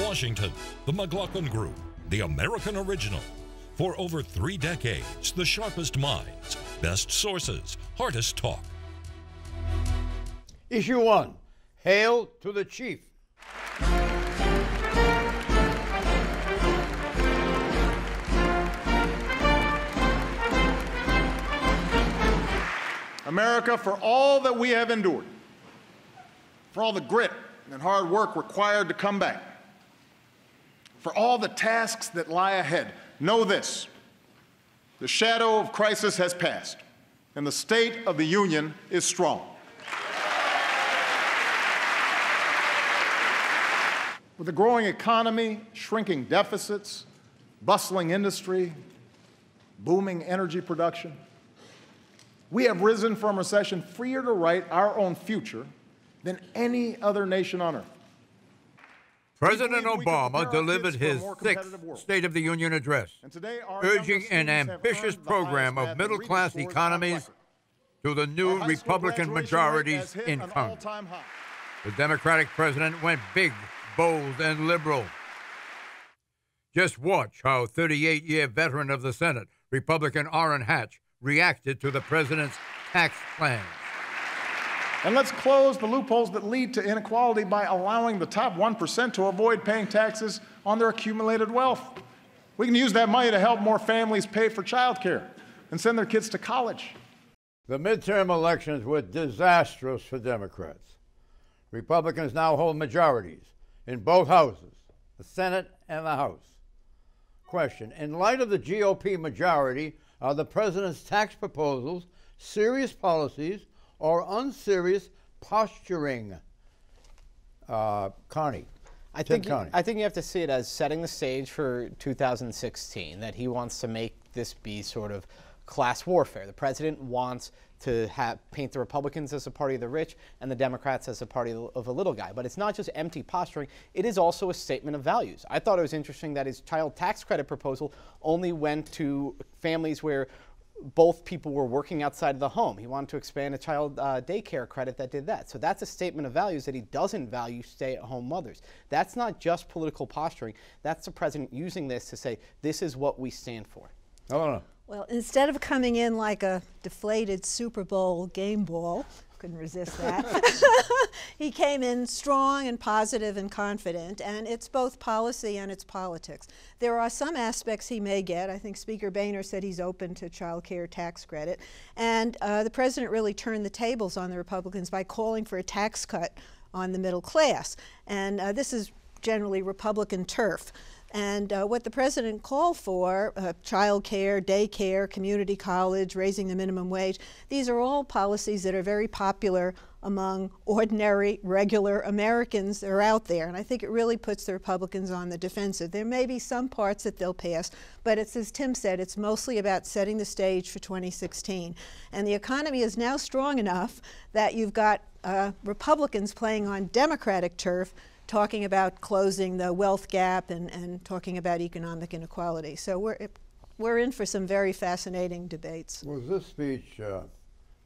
Washington, the McLaughlin Group, the American original. For over 3 decades, the sharpest minds, best sources, hardest talk. Issue 1, Hail to the Chief. America, for all that we have endured, for all the grit and hard work required to come back, for all the tasks that lie ahead, know this: the shadow of crisis has passed, and the state of the union is strong. With a growing economy, shrinking deficits, bustling industry, booming energy production, we have risen from recession freer to write our own future than any other nation on earth. President Obama delivered his 6th State of the Union address, urging an ambitious program of middle-class economies to the new Republican majorities in Congress. The Democratic president went big, bold, and liberal. Just watch how 38-year veteran of the Senate, Republican Orrin Hatch, reacted to the president's tax plans. And let's close the loopholes that lead to inequality by allowing the top 1% to avoid paying taxes on their accumulated wealth. We can use that money to help more families pay for child care and send their kids to college. The midterm elections were disastrous for Democrats. Republicans now hold majorities in both houses, the Senate and the House. Question: in light of the GOP majority, are the president's tax proposals serious policies or unserious posturing? Connie. I think you have to see it as setting the stage for 2016, that he wants to make this be sort of class warfare. The president wants to paint the Republicans as a party of the rich and the Democrats as a party of a little guy. But it's not just empty posturing, it is also a statement of values. I thought it was interesting that his child tax credit proposal only went to families where both people were working outside of the home. He wanted to expand a child daycare credit that did that. So that's a statement of values, that he doesn't value stay-at-home mothers. That's not just political posturing. That's the president using this to say, this is what we stand for. Oh, well, instead of coming in like a deflated Super Bowl game ball, couldn't resist that, he came in strong and positive and confident, and it's both policy and it's politics. There are some aspects he may get. I think Speaker Boehner said he's open to child care tax credit, and the president really turned the tables on the Republicans by calling for a tax cut on the middle class, and this is generally Republican turf. And what the president called for, child care, daycare, community college, raising the minimum wage, these are all policies that are very popular among ordinary, regular Americans that are out there. And I think it really puts the Republicans on the defensive. There may be some parts that they'll pass, but it's, as Tim said, it's mostly about setting the stage for 2016. And the economy is now strong enough that you've got Republicans playing on Democratic turf, talking about closing the wealth gap and talking about economic inequality. So we're in for some very fascinating debates. Was this speech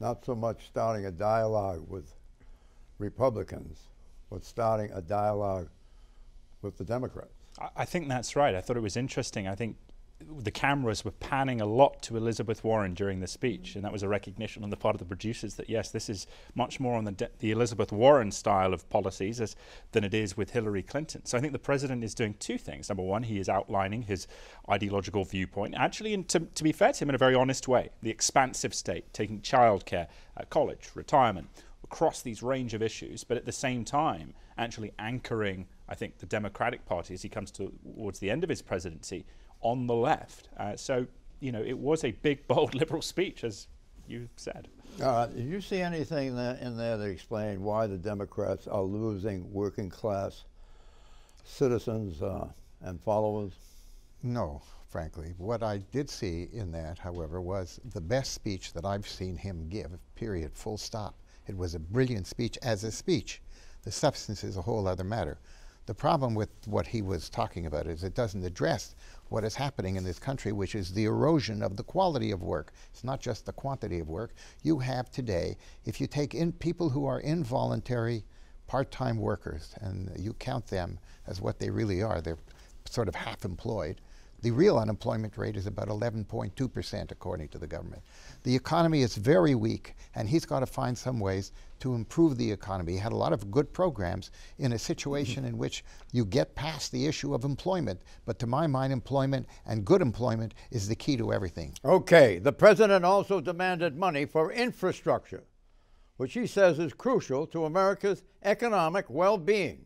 not so much starting a dialogue with Republicans, but starting a dialogue with the Democrats? I think that's right. I thought it was interesting. I think the cameras were panning a lot to Elizabeth Warren during the speech, and that was a recognition on the part of the producers that yes, this is much more on the Elizabeth Warren style of policies than it is with Hillary Clinton. So I think the president is doing two things. Number one, he is outlining his ideological viewpoint, actually, and to be fair to him, in a very honest way. The expansive state, taking childcare, college, retirement, across these range of issues, but at the same time, actually anchoring, I think, the Democratic Party as he comes towards the end of his presidency on the left. So, you know, it was a big, bold liberal speech, as you said. Did you see anything in there that explained why the Democrats are losing working class citizens and followers? No, frankly. What I did see in that, however, was the best speech that I've seen him give, period, full stop. It was a brilliant speech as a speech. The substance is a whole other matter. The problem with what he was talking about is it doesn't address what is happening in this country, which is the erosion of the quality of work. It's not just the quantity of work. You have today, if you take in people who are involuntary part-time workers, and you count them as what they really are, they're sort of half employed, the real unemployment rate is about 11.2% according to the government. The economy is very weak, and he's got to find some ways to improve the economy. He had a lot of good programs in a situation in which you get past the issue of employment, but to my mind, employment and good employment is the key to everything. Okay, the president also demanded money for infrastructure, which he says is crucial to America's economic well-being.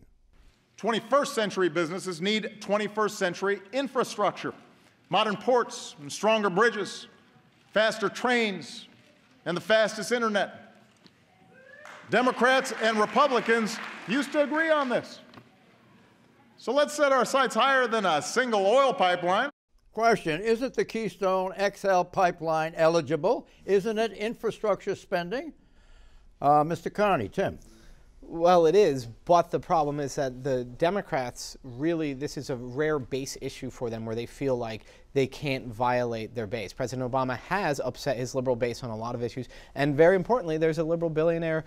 21st century businesses need 21st century infrastructure, modern ports and stronger bridges, faster trains, and the fastest internet. Democrats and Republicans used to agree on this. So let's set our sights higher than a single oil pipeline. Question, isn't the Keystone XL pipeline eligible? Isn't it infrastructure spending? Mr. Carney, Tim. Well, it is, but the problem is that the Democrats really, this is a rare base issue for them where they feel like they can't violate their base. President Obama has upset his liberal base on a lot of issues, and very importantly, there's a liberal billionaire,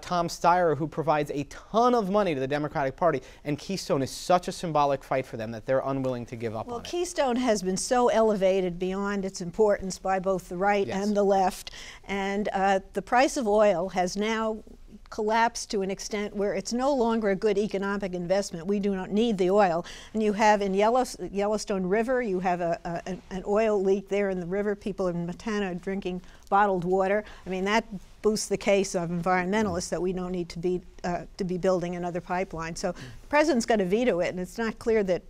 Tom Steyer, who provides a ton of money to the Democratic Party, and Keystone is such a symbolic fight for them that they're unwilling to give up on it. Well, Keystone has been so elevated beyond its importance by both the right and the left, and the price of oil has now collapsed to an extent where it's no longer a good economic investment. We do not need the oil. And you have in Yellowstone River, you have an oil leak there in the river. People in Montana are drinking bottled water. I mean, that boosts the case of environmentalists that we don't need to be building another pipeline. So the president's got to veto it, and it's not clear that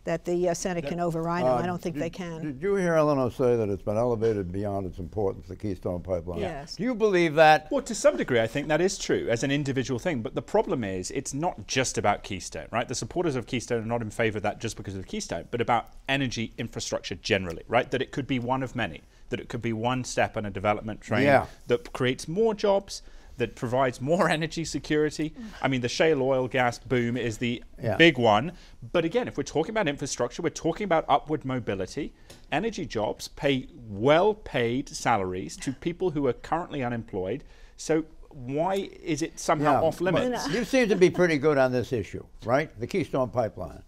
that the Senate can override them. I don't think they can. Did you hear Eleanor say that it's been elevated beyond its importance, the Keystone Pipeline? Yes. Do you believe that? Well, to some degree, I think that is true as an individual thing. But the problem is, it's not just about Keystone, right? The supporters of Keystone are not in favor of that just because of Keystone, but about energy infrastructure generally, right? That it could be one of many, that it could be one step on a development train that creates more jobs, that provides more energy security. I mean, the shale oil gas boom is the big one. But again, if we're talking about infrastructure, we're talking about upward mobility. Energy jobs pay well-paid salaries to people who are currently unemployed. So why is it somehow off limits? You seem to be pretty good on this issue, right? The Keystone Pipeline.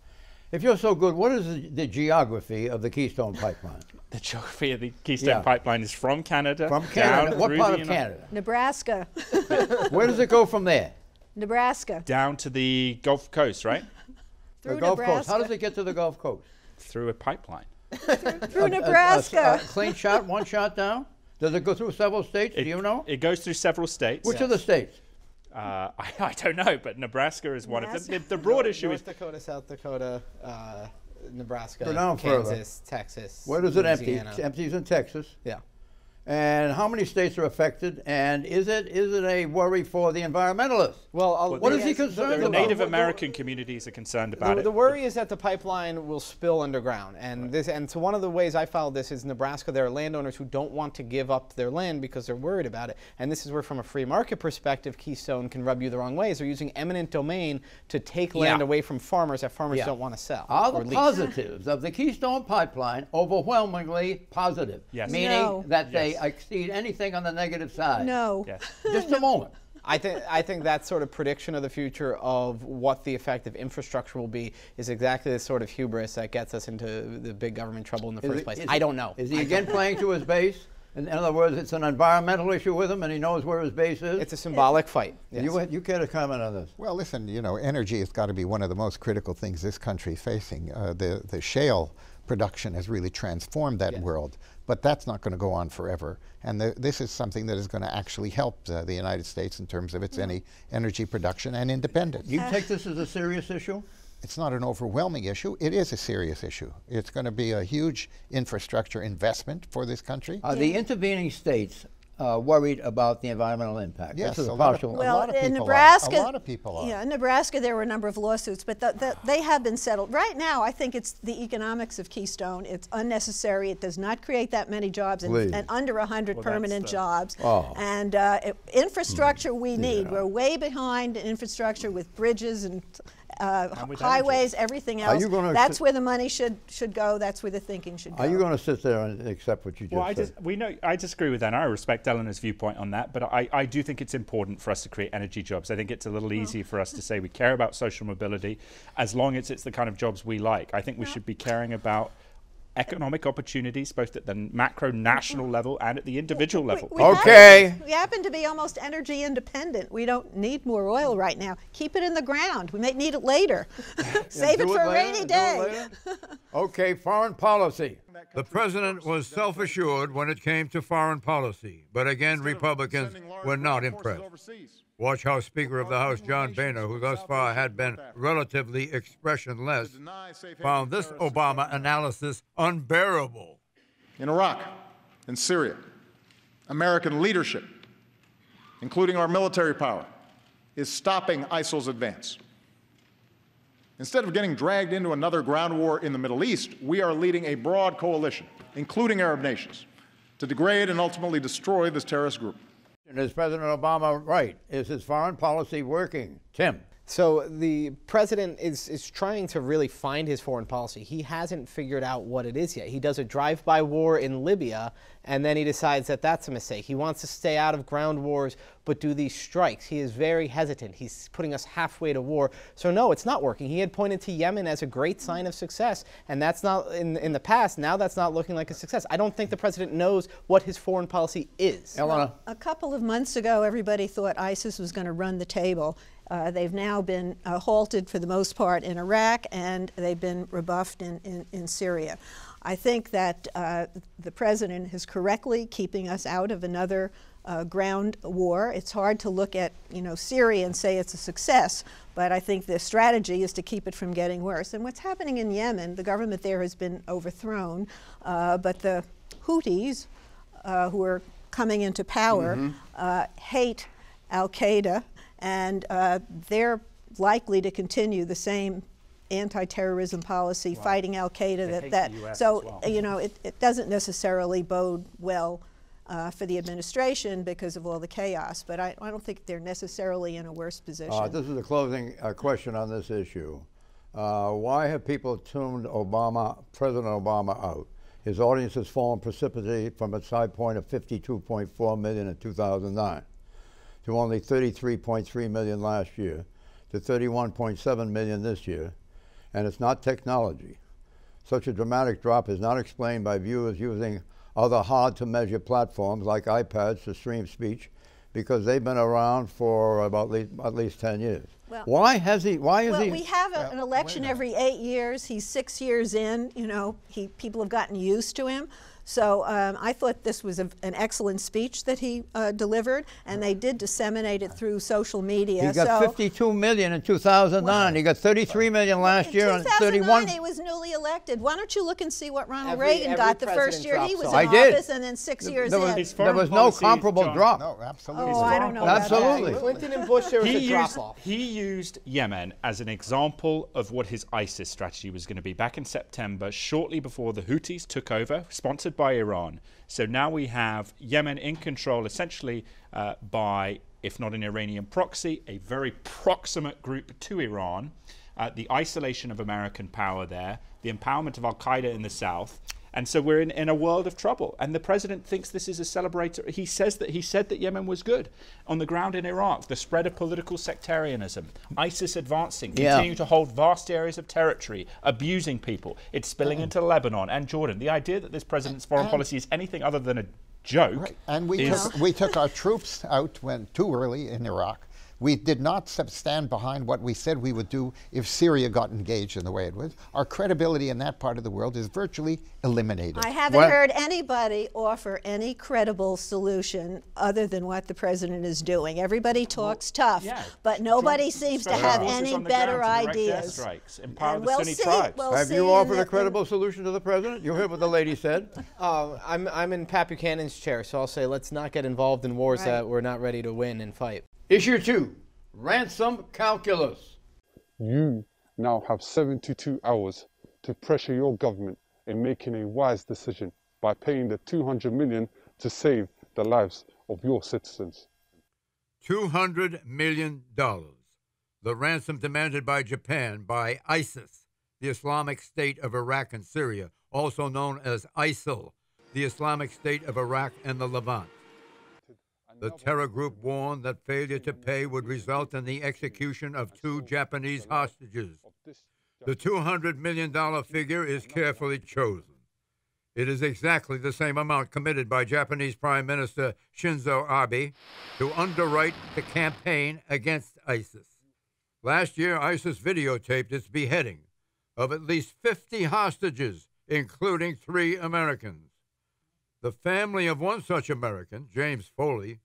If you're so good, what is the geography of the Keystone Pipeline? The geography of the Keystone Pipeline is from Canada. From Canada. What part of Canada? Nebraska. Where does it go from there? Nebraska. Down to the Gulf Coast, right? Through the Gulf Nebraska. Coast. How does it get to the Gulf Coast? Through a pipeline. Through Nebraska. A clean shot, one shot down? Does it go through several states? Do you know? It goes through several states. Which are the states? I don't know, but Nebraska is one of them. The broad issue North is Dakota, South Dakota, Nebraska, Go down Kansas, Texas. Where does it empty? Louisiana. It empties in Texas. Yeah. And how many states are affected? And is it a worry for the environmentalists? Well, what is he concerned the about? Native American communities are concerned about it. The worry is that the pipeline will spill underground, and so one of the ways I followed this is Nebraska. There are landowners who don't want to give up their land because they're worried about it, and this is where, from a free market perspective, Keystone can rub you the wrong way. They're using eminent domain to take land away from farmers that farmers don't want to sell. Are the positives of the Keystone Pipeline overwhelmingly positive? Yes. Meaning that they exceed anything on the negative side? No. Yes. Just a moment. I think that sort of prediction of the future of what the effect of infrastructure will be is exactly the sort of hubris that gets us into the big government trouble in the first place. I don't know. Is he again playing to his base? In other words, it's an environmental issue with him, and he knows where his base is? It's a symbolic fight. Yes. You care to comment on this? Well, listen, you know, energy has got to be one of the most critical things this country is facing. The shale production has really transformed that world, but that's not going to go on forever. And this is something that is going to actually help the United States in terms of its energy production and independence. You take this as a serious issue? It's not an overwhelming issue. It is a serious issue. It's going to be a huge infrastructure investment for this country. Are the intervening states worried about the environmental impact? Yes, this is a lot of in people Nebraska, are. A lot of people are. Yeah, in Nebraska there were a number of lawsuits, but they have been settled. Right now, I think it's the economics of Keystone. It's unnecessary. It does not create that many jobs, and under 100 permanent jobs. And infrastructure we need. We're way behind in infrastructure with bridges and highways, everything else. That's where the money should go. That's where the thinking should go. Are you going to sit there and accept what you just said? I disagree with that. I respect Eleanor's viewpoint on that, but I do think it's important for us to create energy jobs. I think it's a little easy for us to say we care about social mobility as long as it's the kind of jobs we like. I think we should be caring about economic opportunities, both at the macro national level and at the individual level. We happen to be almost energy independent. We don't need more oil right now. Keep it in the ground. We may need it later. Save it for a rainy day. Okay, foreign policy. The president was self-assured when it came to foreign policy, but again, Republicans were not impressed. Watch how Speaker of the House John Boehner, who thus far had been relatively expressionless, found this Obama analysis unbearable. In Iraq and Syria, American leadership, including our military power, is stopping ISIL's advance. Instead of getting dragged into another ground war in the Middle East, we are leading a broad coalition, including Arab nations, to degrade and ultimately destroy this terrorist group. And is President Obama right? Is his foreign policy working? Tim. So the president is trying to really find his foreign policy. He hasn't figured out what it is yet. He does a drive-by war in Libya, and then he decides that that's a mistake. He wants to stay out of ground wars, but do these strikes. He is very hesitant. He's putting us halfway to war. So no, it's not working. He had pointed to Yemen as a great sign of success, and that's not in the past. Now that's not looking like a success. I don't think the president knows what his foreign policy is. Well, a couple of months ago, everybody thought ISIS was going to run the table. They've now been halted for the most part in Iraq, and they've been rebuffed in Syria. I think that the president is correctly keeping us out of another ground war. It's hard to look at Syria and say it's a success, but I think the strategy is to keep it from getting worse. And what's happening in Yemen, the government there has been overthrown, but the Houthis, who are coming into power, hate al-Qaeda, and they're likely to continue the same anti-terrorism policy, fighting al-Qaeda. So it doesn't necessarily bode well for the administration because of all the chaos, but I don't think they're necessarily in a worse position. This is a closing question on this issue. Why have people tuned President Obama out? His audience has fallen precipitously from its high point of 52.4 million in 2009 to only 33.3 million last year, to 31.7 million this year, and it's not technology. Such a dramatic drop is not explained by viewers using other hard-to-measure platforms like iPads to stream speech, because they've been around for about at least 10 years. Well, why is he? We have an election every 8 years. He's 6 years in. People have gotten used to him. So I thought this was an excellent speech that he delivered, and they did disseminate it through social media. He got 52 million in 2009. Well, he got 33 million last year and 31. He was newly elected. Why don't you look and see what Ronald Reagan got the first year he was in office, and then 6 years in. There was no comparable drop. No, absolutely. Oh, I don't know. Absolutely. Clinton and Bush, there was a drop-off. He used Yemen as an example of what his ISIS strategy was going to be back in September, shortly before the Houthis took over, sponsored by Iran. So now we have Yemen in control essentially by, if not an Iranian proxy, a very proximate group to Iran, the isolation of American power there, the empowerment of al-Qaeda in the south. And so we're in a world of trouble. And the president thinks this is a celebratory. He said that Yemen was good. On the ground in Iraq, the spread of political sectarianism, ISIS advancing, continuing to hold vast areas of territory, abusing people. It's spilling into Lebanon and Jordan. The idea that this president's foreign policy is anything other than a joke. Right. And we took our troops out too early in Iraq. We did not stand behind what we said we would do if Syria got engaged in the way it was. Our credibility in that part of the world is virtually eliminated. I haven't heard anybody offer any credible solution other than what the president is doing. Everybody talks tough, but nobody seems to have any better ideas. Empower the Sunni tribes. Have you offered a credible solution to the president? You heard what the lady said. I'm in Pat Buchanan's chair, so I'll say let's not get involved in wars that we're not ready to win and fight. Issue 2, ransom calculus. You now have 72 hours to pressure your government in making a wise decision by paying the $200 million to save the lives of your citizens. $200 million. The ransom demanded by Japan by ISIS, the Islamic State of Iraq and Syria, also known as ISIL, the Islamic State of Iraq and the Levant. The terror group warned that failure to pay would result in the execution of 2 Japanese hostages. The $200 million figure is carefully chosen. It is exactly the same amount committed by Japanese Prime Minister Shinzo Abe to underwrite the campaign against ISIS. Last year, ISIS videotaped its beheading of at least 50 hostages, including 3 Americans. The family of one such American, James Foley,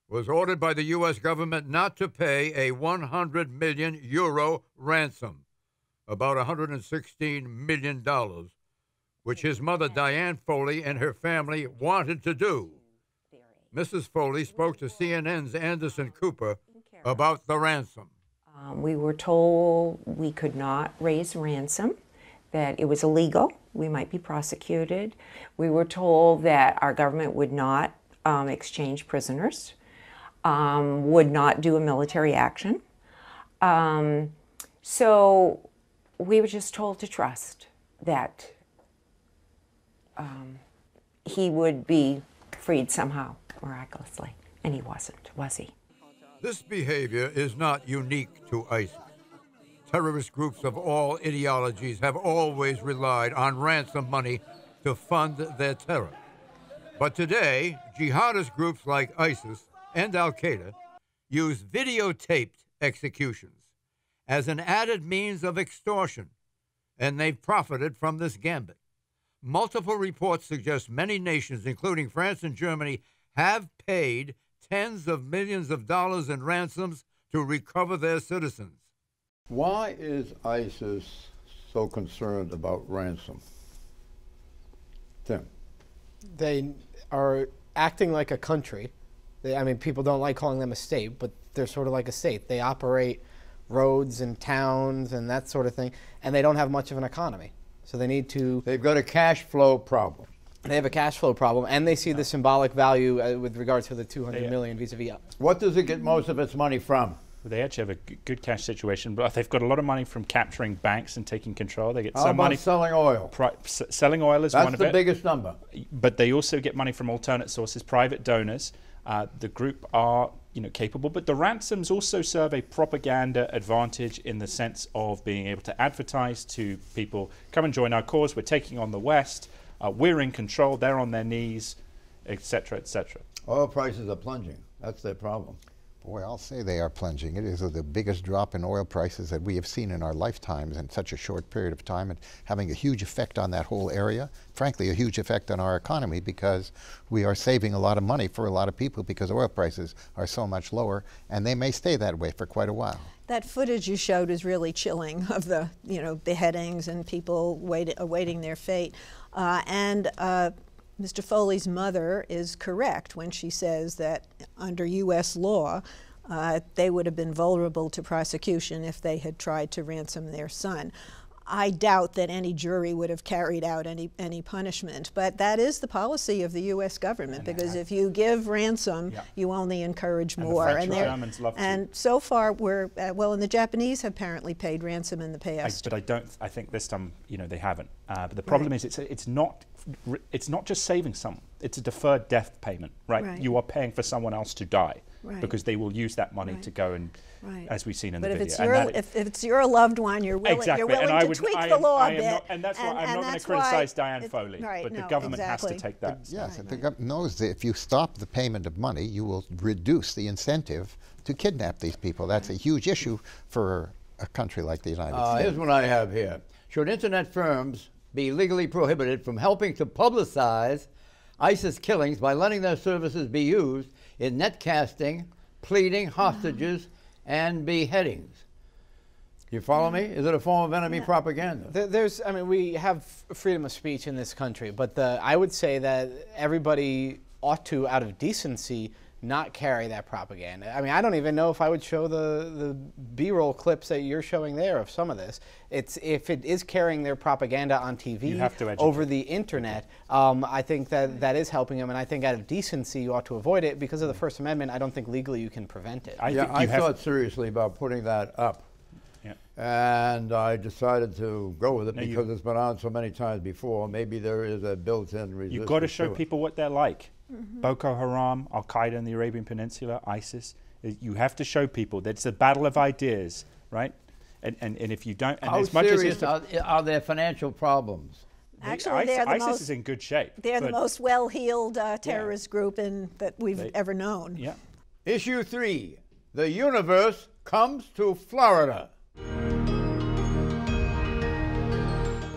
was ordered by the U.S. government not to pay a 100 million euro ransom, about $116 million, which his mother, Diane Foley, and her family wanted to do. Mrs. Foley spoke to CNN's Anderson Cooper about the ransom. We were told we could not raise ransom, that it was illegal, we might be prosecuted. We were told that our government would not exchange prisoners, would not do a military action. So we were just told to trust that he would be freed somehow, miraculously. And he wasn't, was he? This behavior is not unique to ISIS. Terrorist groups of all ideologies have always relied on ransom money to fund their terror. But today, jihadist groups like ISIS and Al-Qaeda use videotaped executions as an added means of extortion, and they've profited from this gambit. Multiple reports suggest many nations, including France and Germany, have paid tens of millions of dollars in ransoms to recover their citizens. Why is ISIS so concerned about ransom? Tim? They are acting like a country. I mean, people don't like calling them a state, but they're sort of like a state. They operate roads and towns and that sort of thing, and they don't have much of an economy. So they need to... They've got a cash flow problem. They have a cash flow problem, and they see the symbolic value with regard to the $200 million vis-a-vis. What does it get most of its money from? Well, they actually have a good cash situation, but they've got a lot of money from capturing banks and taking control. They get How some about money selling oil? Selling oil is one of it. That's the biggest number. But they also get money from alternate sources, private donors. The group are, capable, but the ransoms also serve a propaganda advantage in the sense of being able to advertise to people, come and join our cause. We're taking on the West. We're in control. They're on their knees, etc., etc. Oil prices are plunging. That's their problem. Boy, I'll say they are plunging. It is the biggest drop in oil prices that we have seen in our lifetimes in such a short period of time, and having a huge effect on that whole area. Frankly, a huge effect on our economy, because we are saving a lot of money for a lot of people because oil prices are so much lower, and they may stay that way for quite a while. That footage you showed is really chilling, of the beheadings and people awaiting their fate. Mr. Foley's mother is correct when she says that under U.S. law, they would have been vulnerable to prosecution if they had tried to ransom their son. I doubt that any jury would have carried out any punishment, but that is the policy of the U.S. government, because if you give ransom, you only encourage more. And the Germans love to. And so far, we're and the Japanese have apparently paid ransom in the past. I think this time, they haven't. But the problem is, it's not just saving someone. It's a deferred death payment, right? You are paying for someone else to die, because they will use that money to go and, as we've seen in the video. But if it's your loved one, you're willing to tweak the law a bit. And that's why I'm not going to criticize Diane Foley, but the government has to take that. Yes, the government knows that if you stop the payment of money, you will reduce the incentive to kidnap these people. That's a huge issue for a country like the United States. Here's what I have here. Should internet firms be legally prohibited from helping to publicize ISIS killings by letting their services be used in netcasting, pleading hostages, and beheadings? You follow me? Is it a form of enemy propaganda? We have freedom of speech in this country, but I would say that everybody ought to, out of decency, not carry that propaganda. I mean, I don't even know if I would show the B-roll clips that you're showing there of some of this. If it is carrying their propaganda on TV over the internet, I think that is helping them, and I think out of decency you ought to avoid it. Because of the First Amendment, I don't think legally you can prevent it. I thought seriously about putting that up. And I decided to go with it because it's been on so many times before. Maybe there is a built-in resistance. You've got to show people what they're like. Boko Haram, Al-Qaeda in the Arabian Peninsula, ISIS. You have to show people that it's a battle of ideas, right? And if you don't, and how as much serious as are their financial problems? Actually, ISIS is in good shape. They're the most well-heeled terrorist group that we've ever known. Yeah. Issue 3, the universe comes to Florida.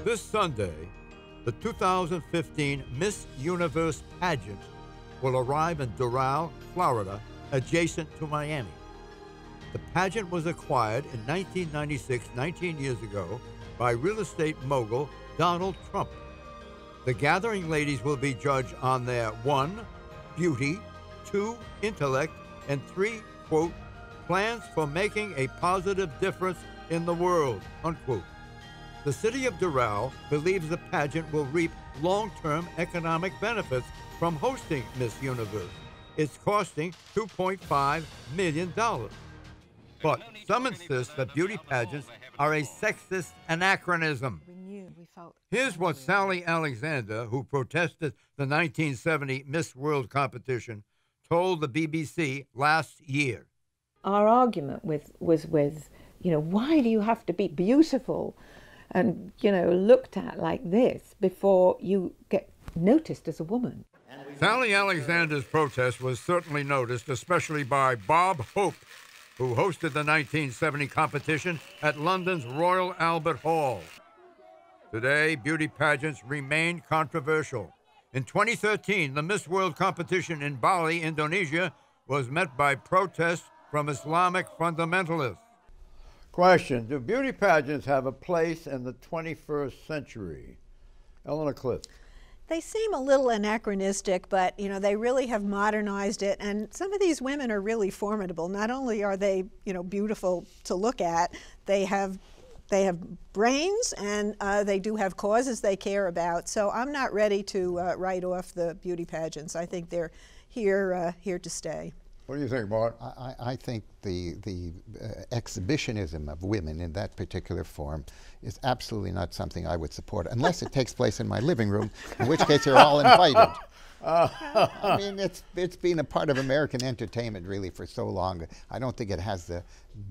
This Sunday, the 2015 Miss Universe pageant will arrive in Doral, Florida, adjacent to Miami. The pageant was acquired in 1996, 19 years ago, by real estate mogul Donald Trump. The gathering ladies will be judged on their 1, beauty, 2, intellect, and 3, quote, plans for making a positive difference in the world, unquote. The city of Doral believes the pageant will reap long-term economic benefits from hosting Miss Universe. It's costing $2.5 million. But some insist that beauty pageants are a sexist anachronism. Here's what Sally Alexander, who protested the 1970 Miss World competition, told the BBC last year. Our argument was with, why do you have to be beautiful and, looked at like this before you get noticed as a woman? Sally Alexander's protest was certainly noticed, especially by Bob Hope, who hosted the 1970 competition at London's Royal Albert Hall. Today, beauty pageants remain controversial. In 2013, the Miss World competition in Bali, Indonesia, was met by protests from Islamic fundamentalists. Question, do beauty pageants have a place in the 21st century? Eleanor Cliff. They seem a little anachronistic, but they really have modernized it, and some of these women are really formidable. Not only are they beautiful to look at, they have brains, and they do have causes they care about. So I'm not ready to write off the beauty pageants. I think they're here to stay. What do you think, Bart? I think the exhibitionism of women in that particular form is absolutely not something I would support, unless it takes place in my living room, in which case you're all invited. I mean, it's been a part of American entertainment really for so long. I don't think it has the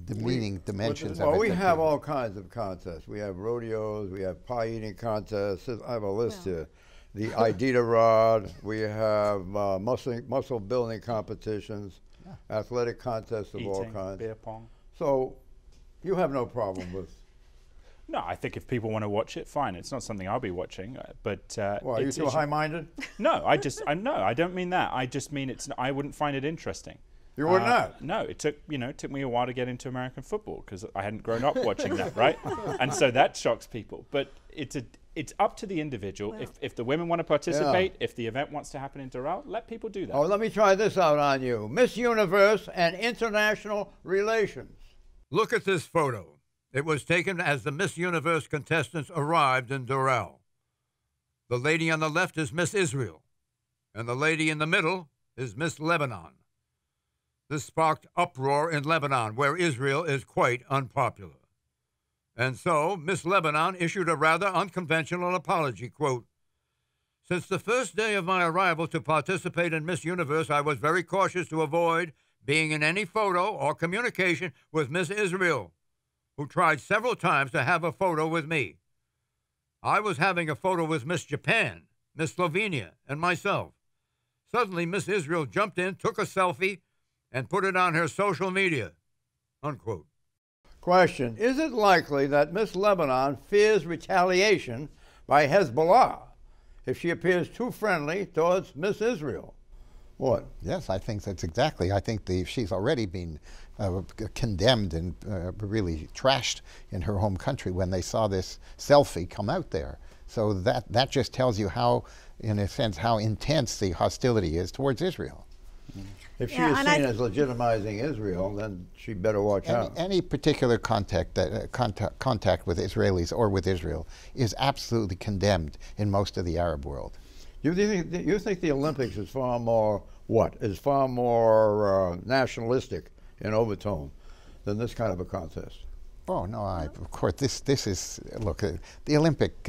demeaning dimensions of it. Well, we have all kinds of contests. We have rodeos, we have pie eating contests. I have a list here. The Iditarod, we have muscle building competitions, athletic contests of all kinds. Beer pong. So you have no problem with? No, I think if people want to watch it, fine. It's not something I'll be watching, but well, are you too high-minded? No, no, I don't mean that. I just mean I wouldn't find it interesting. You would not? No, it took me a while to get into American football because I hadn't grown up watching that, right? And so that shocks people. But it's up to the individual. Well, if the women want to participate, if the event wants to happen in Doral, let people do that. Oh, let me try this out on you. Miss Universe and international relations. Look at this photo. It was taken as the Miss Universe contestants arrived in Doral. The lady on the left is Miss Israel, and the lady in the middle is Miss Lebanon. This sparked uproar in Lebanon, where Israel is quite unpopular. And so, Miss Lebanon issued a rather unconventional apology, quote, "Since the first day of my arrival to participate in Miss Universe, I was very cautious to avoid being in any photo or communication with Miss Israel, who tried several times to have a photo with me. I was having a photo with Miss Japan, Miss Slovenia, and myself. Suddenly, Miss Israel jumped in, took a selfie, and put it on her social media," unquote. Question, is it likely that Miss Lebanon fears retaliation by Hezbollah if she appears too friendly towards Miss Israel? What? Yes, I think that's exactly. I think she's already been condemned and really trashed in her home country when they saw this selfie come out there. So that just tells you how, in a sense, how intense the hostility is towards Israel. If she is seen as legitimizing Israel, then she better watch out. Any particular contact with Israelis or with Israel is absolutely condemned in most of the Arab world. You think the Olympics is far more nationalistic in overtone than this kind of a contest? Oh, no, of course, this is, look, the Olympic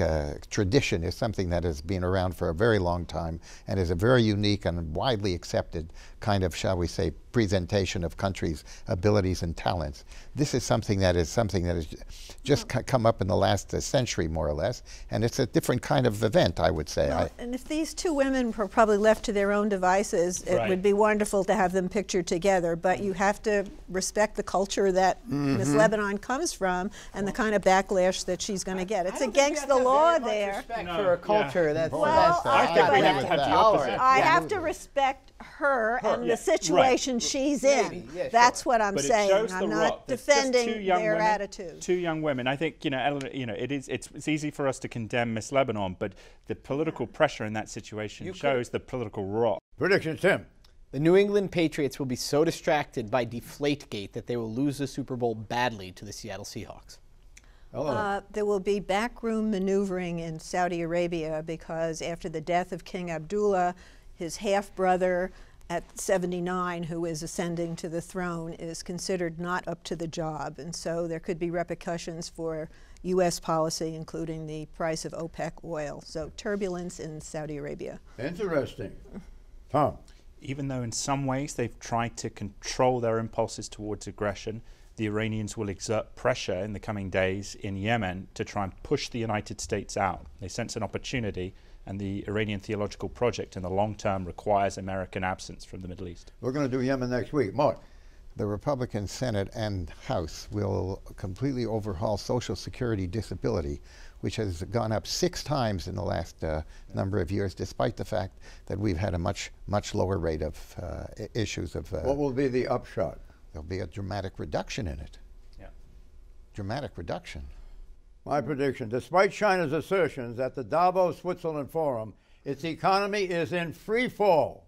tradition is something that has been around for a very long time and is a very unique and widely accepted kind of, shall we say, presentation of countries' abilities and talents. This is something that has just come up in the last century, more or less, and it's a different kind of event, I would say. Well, and if these two women were probably left to their own devices, it would be wonderful to have them pictured together, but you have to respect the culture that Miss Lebanon comes from and the kind of backlash that she's going to get. It's against the law there. For a culture that's... Well, I think we have to have the opposite. I have to respect her and the situation she's in. That's what I'm saying. I'm not defending their attitude. Two young women. I think, it's easy for us to condemn Miss Lebanon, but the political pressure in that situation shows the political rot. Prediction, Tim. The New England Patriots will be so distracted by Deflategate that they will lose the Super Bowl badly to the Seattle Seahawks. There will be backroom maneuvering in Saudi Arabia because after the death of King Abdullah, his half-brother at 79, who is ascending to the throne, is considered not up to the job. And so there could be repercussions for U.S. policy, including the price of OPEC oil. So turbulence in Saudi Arabia. Interesting. Tom? Even though in some ways they've tried to control their impulses towards aggression, the Iranians will exert pressure in the coming days in Yemen to try and push the United States out. They sense an opportunity, and the Iranian theological project in the long term requires American absence from the Middle East. We're going to do Yemen next week. Mark? The Republican Senate and House will completely overhaul Social Security disability, which has gone up 6 times in the last number of years, despite the fact that we've had a much lower rate of issues of... what will be the upshot? There'll be a dramatic reduction in it. Yeah. Dramatic reduction. My prediction, despite China's assertions at the Davos, Switzerland Forum, its economy is in free fall.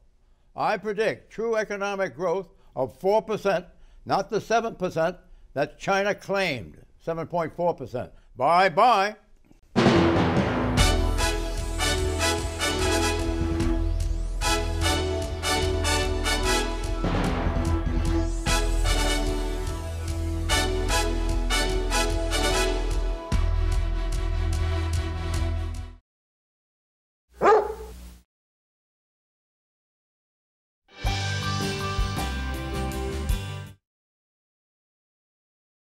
I predict true economic growth of 4%, not the 7% that China claimed, 7.4%. Bye-bye.